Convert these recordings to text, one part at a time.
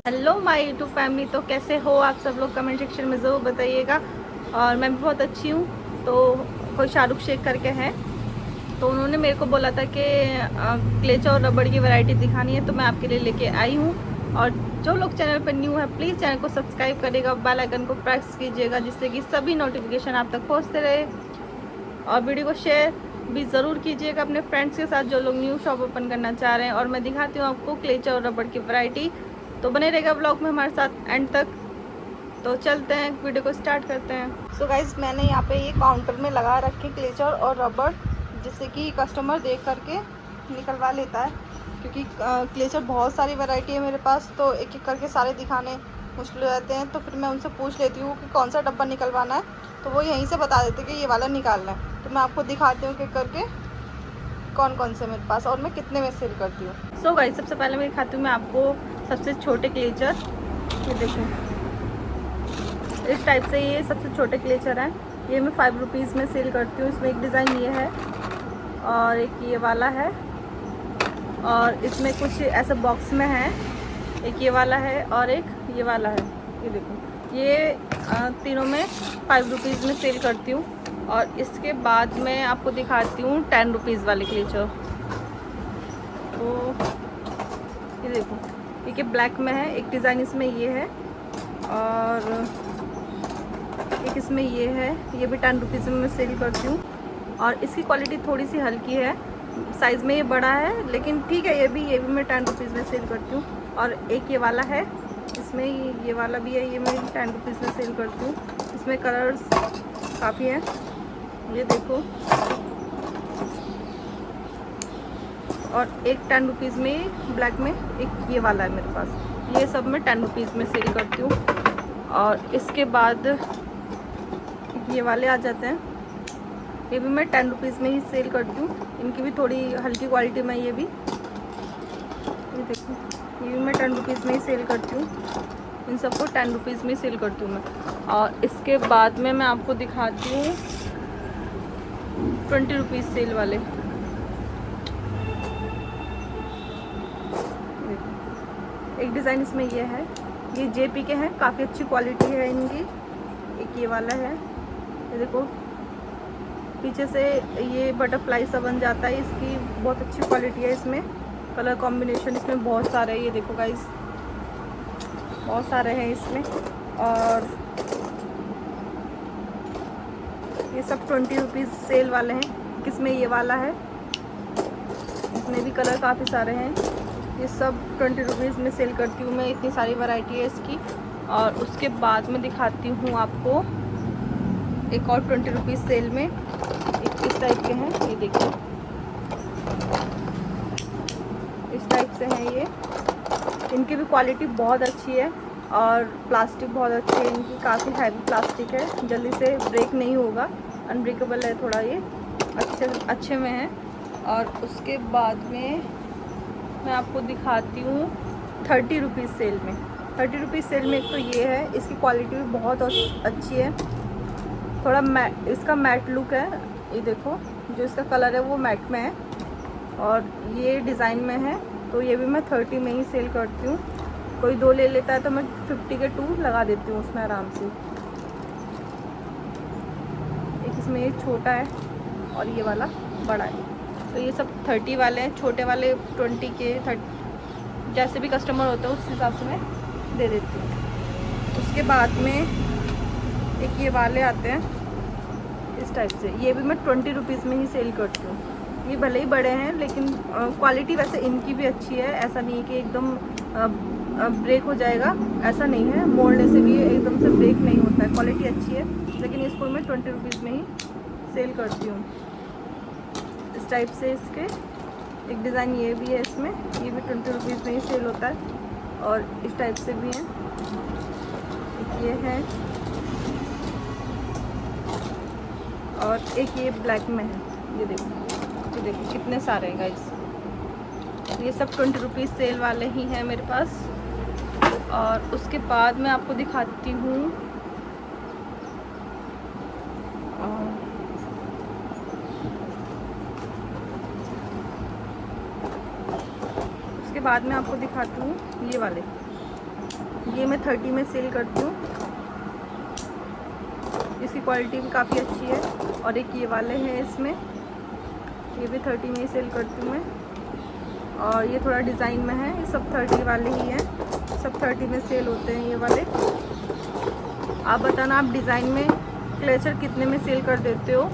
Hello my YouTube family. तो कैसे हो आप सब लोग, कमेंट सेक्शन में ज़रूर बताइएगा। और मैं भी बहुत अच्छी हूँ। तो कोई शाहरुख शेख करके है, तो उन्होंने मेरे को बोला था कि क्लेच और रबड़ की वैरायटी दिखानी है, तो मैं आपके लिए लेके आई हूँ। और जो लोग चैनल पर न्यू है प्लीज़ चैनल को सब्सक्राइब करिएगा, बेल आइकन को प्रेस कीजिएगा, जिससे कि सभी नोटिफिकेशन आप तक पहुँचते रहे। और वीडियो को शेयर भी ज़रूर कीजिएगा अपने फ्रेंड्स के साथ जो लोग न्यू शॉप ओपन करना चाह रहे हैं। और मैं दिखाती हूँ आपको क्लेच और रबड़ की वैरायटी, तो बने रहेगा ब्लॉग में हमारे साथ एंड तक। तो चलते हैं, वीडियो को स्टार्ट करते हैं। सो गाइज, मैंने यहाँ पे ये काउंटर में लगा रखे क्लेचर और रबड़, जिससे कि कस्टमर देख करके निकलवा लेता है, क्योंकि क्लेचर बहुत सारी वैरायटी है मेरे पास, तो एक एक करके सारे दिखाने मुश्किल हो जाते हैं। तो फिर मैं उनसे पूछ लेती हूँ कि कौन सा डब्बा निकलवाना है, तो वो यहीं से बता देते कि ये वाला निकालना है। तो मैं आपको दिखाती हूँ कि करके कौन कौन से मेरे पास और मैं कितने में सेल करती हूँ। सो गाइज, सबसे पहले मैं दिखाती हूँ मैं आपको सबसे छोटे क्लेचर। ये देखो, इस टाइप से ये सबसे छोटे क्लेचर हैं। ये मैं 5 रुपीज़ में सेल करती हूँ। इसमें एक डिज़ाइन ये है और एक ये वाला है, और इसमें कुछ ऐसे बॉक्स में है। एक ये वाला है और एक ये वाला है। ये देखो, ये तीनों में 5 रुपीज़ में सेल करती हूँ। और इसके बाद मैं आपको दिखाती हूँ 10 रुपीज़ वाले क्लेचर। तो ये देखो, ये ब्लैक में है, एक डिज़ाइन इसमें ये है और एक इसमें ये है। ये भी 10 रुपीज़ में मैं सेल करती हूँ। और इसकी क्वालिटी थोड़ी सी हल्की है, साइज़ में ये बड़ा है, लेकिन ठीक है। ये भी मैं 10 रुपीज़ में सेल करती हूँ। और एक ये वाला है, इसमें ये वाला भी है, ये मैं 10 रुपीज़ में सेल करती हूँ। इसमें कलर्स काफ़ी हैं, ये देखो। और एक 10 रुपीज़ में ब्लैक में एक ये वाला है मेरे पास। ये सब मैं 10 रुपीज़ में सेल करती हूँ। और इसके बाद ये वाले आ जाते हैं, ये भी मैं 10 रुपीज़ में ही सेल करती हूँ। इनकी भी थोड़ी हल्की क्वालिटी में, ये भी, ये देखो, ये भी मैं 10 रुपीज़ में ही सेल करती हूँ। इन सबको 10 रुपीज़ में ही सेल करती हूँ मैं। और इसके बाद में मैं आपको दिखाती हूँ 20 रुपीज़ सेल वाले। एक डिज़ाइन इसमें ये है, ये जेपी के हैं, काफ़ी अच्छी क्वालिटी है इनकी। एक ये वाला है, ये देखो, पीछे से ये बटरफ्लाई सा बन जाता है। इसकी बहुत अच्छी क्वालिटी है। इसमें कलर कॉम्बिनेशन इसमें बहुत सारे हैं, ये देखो गाइस, बहुत सारे हैं इसमें। और ये सब 20 रुपीज़ सेल वाले हैं। किसमें ये वाला है, इसमें भी कलर काफ़ी सारे हैं। ये सब 20 रुपीज़ में सेल करती हूँ मैं, इतनी सारी वैरायटी है इसकी। और उसके बाद में दिखाती हूँ आपको एक और 20 रुपीज़ सेल में, एक इस टाइप के हैं, ये देखिए, इस टाइप से हैं ये। इनकी भी क्वालिटी बहुत अच्छी है और प्लास्टिक बहुत अच्छी है इनकी, काफ़ी हैवी प्लास्टिक है, जल्दी से ब्रेक नहीं होगा, अनब्रेकेबल है थोड़ा, ये अच्छे में है। और उसके बाद में मैं आपको दिखाती हूँ 30 रुपीज़ सेल में। 30 रुपीज़ सेल में एक तो ये है, इसकी क्वालिटी भी बहुत अच्छी है, थोड़ा मैट, इसका मैट लुक है। ये देखो, जो इसका कलर है वो मैट में है और ये डिज़ाइन में है। तो ये भी मैं 30 में ही सेल करती हूँ। कोई 2 ले लेता है तो मैं 50 के 2 लगा देती हूँ उसमें आराम से। एक इसमें ये छोटा है और ये वाला बड़ा है। तो ये सब 30 वाले हैं, छोटे वाले 20 के, 30, जैसे भी कस्टमर होता है उस हिसाब से मैं दे देती हूँ। उसके बाद में एक ये वाले आते हैं इस टाइप से, ये भी मैं 20 रुपीज़ में ही सेल करती हूँ। ये भले ही बड़े हैं, लेकिन क्वालिटी वैसे इनकी भी अच्छी है। ऐसा नहीं है कि एकदम ब्रेक हो जाएगा, ऐसा नहीं है, मोड़ने से भी एकदम से ब्रेक नहीं होता है, क्वालिटी अच्छी है। लेकिन इसको मैं 20 रुपीज़ में ही सेल करती हूँ। इस टाइप से इसके एक डिज़ाइन ये भी है इसमें, ये भी 20 रुपीज़ में ही सेल होता है। और इस टाइप से भी हैं, एक ये है और एक ये ब्लैक में है। ये देखो कितने सारे हैं गाइस। ये सब 20 रुपीज़ सेल वाले ही हैं मेरे पास। और उसके बाद मैं आपको दिखाती हूँ उसके बाद मैं आपको दिखाती हूँ ये वाले। ये मैं 30 में सेल करती हूँ। इसकी क्वालिटी भी काफ़ी अच्छी है। और एक ये वाले हैं इसमें, ये भी 30 में ही सेल करती हूँ मैं। और ये थोड़ा डिज़ाइन में है, ये सब 30 वाले ही हैं, सब 30 में सेल होते हैं ये वाले। आप बताना आप डिज़ाइन में क्लेचर कितने में सेल कर देते हो।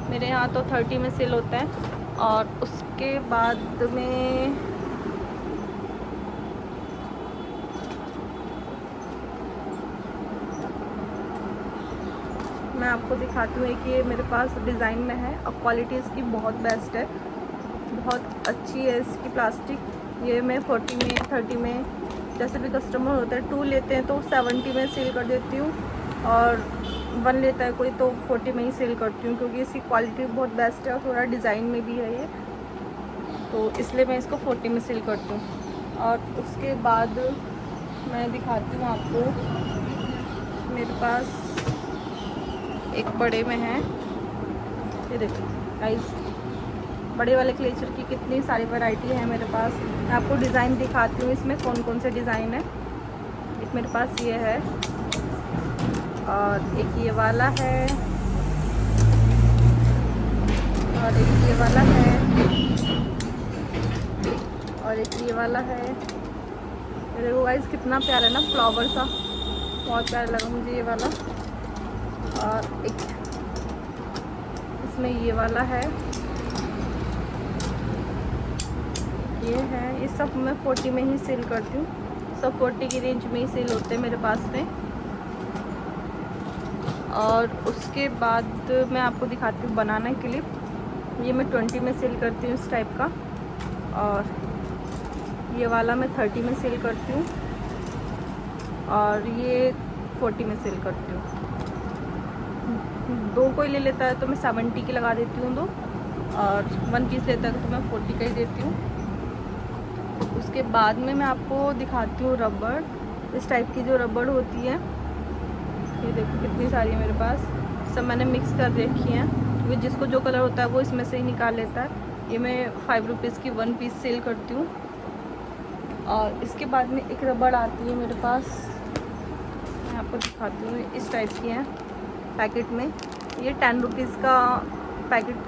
मेरे यहाँ तो 30 में सेल होता है। और उसके बाद में मैं आपको दिखाती हूँ कि ये मेरे पास डिज़ाइन में है और क्वालिटी इसकी बहुत बेस्ट है, बहुत अच्छी है इसकी प्लास्टिक। ये मैं 40 में 30 में, जैसे भी कस्टमर होता है 2 लेते हैं तो 70 में सेल कर देती हूँ, और 1 लेता है कोई तो 40 में ही सेल करती हूँ, क्योंकि इसकी क्वालिटी बहुत बेस्ट है और थोड़ा डिज़ाइन में भी है ये, तो इसलिए मैं इसको 40 में सेल करती हूँ। और उसके बाद मैं दिखाती हूँ आपको, मेरे पास एक बड़े में है, ये देखो गाइस, बड़े वाले क्लेचर की कितनी सारी वैरायटी है मेरे पास। मैं आपको डिज़ाइन दिखाती हूँ इसमें कौन कौन से डिज़ाइन है। एक मेरे पास ये है, और एक ये वाला है, और एक ये वाला है, और एक ये वाला है। देखो गाइस कितना प्यारा है ना, फ्लावर सा, बहुत प्यारा लगा मुझे ये वाला। और एक इसमें ये वाला है, ये है। ये सब मैं 40 में ही सेल करती हूँ, सब 40 की रेंज में ही सेल होते हैं मेरे पास में। और उसके बाद मैं आपको दिखाती हूँ बनाना क्लिप, ये मैं 20 में सेल करती हूँ इस टाइप का। और ये वाला मैं 30 में सेल करती हूँ, और ये 40 में सेल करती हूँ। 2 कोई ले लेता है तो मैं 70 की लगा देती हूँ 2, और 1 पीस लेता है तो मैं 40 का ही देती हूँ। उसके बाद में मैं आपको दिखाती हूँ रबड़, इस टाइप की जो रबड़ होती है, ये देखो कितनी सारी है मेरे पास, सब मैंने मिक्स कर रखी हैं, क्योंकि जिसको जो कलर होता है वो इसमें से ही निकाल लेता है। ये मैं 5 रुपीज़ की 1 पीस सेल करती हूँ। और इसके बाद में एक रबड़ आती है मेरे पास, मैं आपको दिखाती हूँ, इस टाइप की है पैकेट में। ये 10 रुपीज़ का पैकेट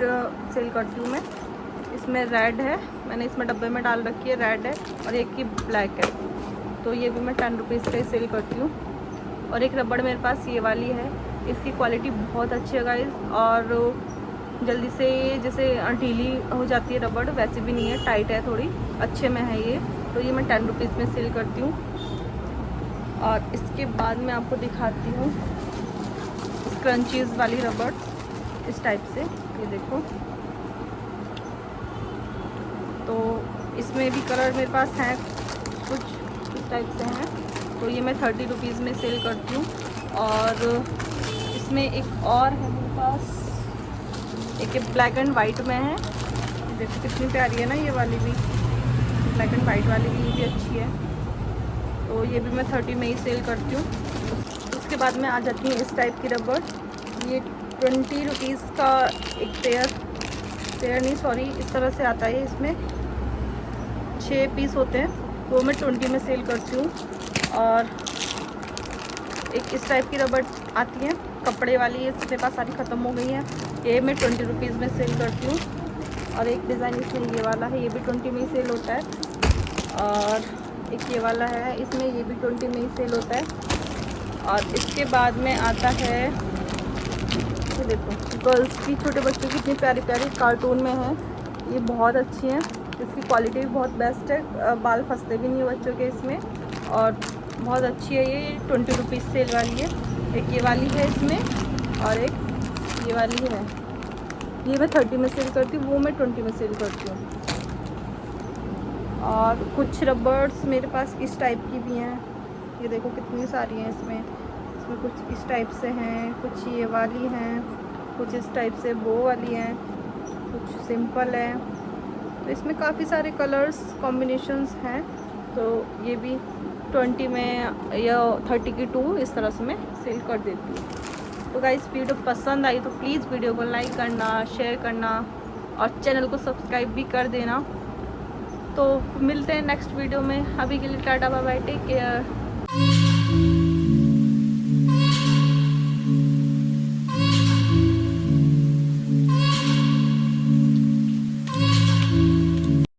सेल करती हूँ मैं। इसमें रेड है, मैंने इसमें डब्बे में डाल रखी है, रेड है, और एक की ब्लैक है, तो ये भी मैं 10 रुपीज़ का ही सेल करती हूँ। और एक रबड़ मेरे पास ये वाली है, इसकी क्वालिटी बहुत अच्छी है गाइस, और जल्दी से जैसे ढीली हो जाती है रबड़, वैसे भी नहीं है, टाइट है थोड़ी, अच्छे में है ये, तो ये मैं 10 रुपीज़ में सेल करती हूँ। और इसके बाद मैं आपको दिखाती हूँ क्रंचीज़ वाली रबड़, इस टाइप से, ये देखो। तो इसमें भी कलर मेरे पास हैं कुछ इस टाइप से हैं, तो ये मैं 30 रुपीज़ में सेल करती हूँ। और इसमें एक और है मेरे पास, एक ब्लैक एंड वाइट में है, देखो कितनी प्यारी है ना ये वाली भी, ब्लैक एंड वाइट वाली भी, ये भी अच्छी है, तो ये भी मैं 30 में ही सेल करती हूँ। उसके बाद में आ जाती हूँ इस टाइप की रबड़, ये 20 रुपीज़ का एक पेयर नहीं सॉरी, इस तरह से आता है, इसमें 6 पीस होते हैं, वो मैं 20 में सेल करती हूँ। और एक इस टाइप की रबड़ आती है कपड़े वाली, ये मेरे पास सारी ख़त्म हो गई हैं, ये मैं 20 रुपीज़ में सेल करती हूँ। और एक डिज़ाइन इसमें ये वाला है, ये भी 20 में ही सेल होता है। और एक ये वाला है, इसमें ये भी 20 में ही सेल होता है। और इसके बाद में आता है, ये देखो गर्ल्स की, छोटे बच्चों की इतनी प्यारी प्यारी कार्टून में है, ये बहुत अच्छी हैं, इसकी क्वालिटी भी बहुत बेस्ट है, बाल फंसते भी नहीं है बच्चों के इसमें, और बहुत अच्छी है ये 20 रुपीज़ सेल वाली है। एक ये वाली है इसमें, और एक ये वाली है, ये मैं 30 में सेल करती हूँ, वो मैं 20 में सेल करती हूँ। और कुछ रबर्स मेरे पास इस टाइप की भी हैं, ये देखो कितनी सारी हैं इसमें कुछ इस टाइप से हैं, कुछ ये वाली हैं, कुछ इस टाइप से वो वाली हैं, कुछ सिंपल है, तो इसमें काफ़ी सारे कलर्स कॉम्बिनेशंस हैं। तो ये भी 20 में या 30 की 2 इस तरह से मैं सेल कर देती हूँ। तो गाइस वीडियो पसंद आई तो प्लीज़ वीडियो को लाइक करना, शेयर करना, और चैनल को सब्सक्राइब भी कर देना। तो मिलते हैं नेक्स्ट वीडियो में। अभी के लिए टाटा बाय बाय, टेक केयर।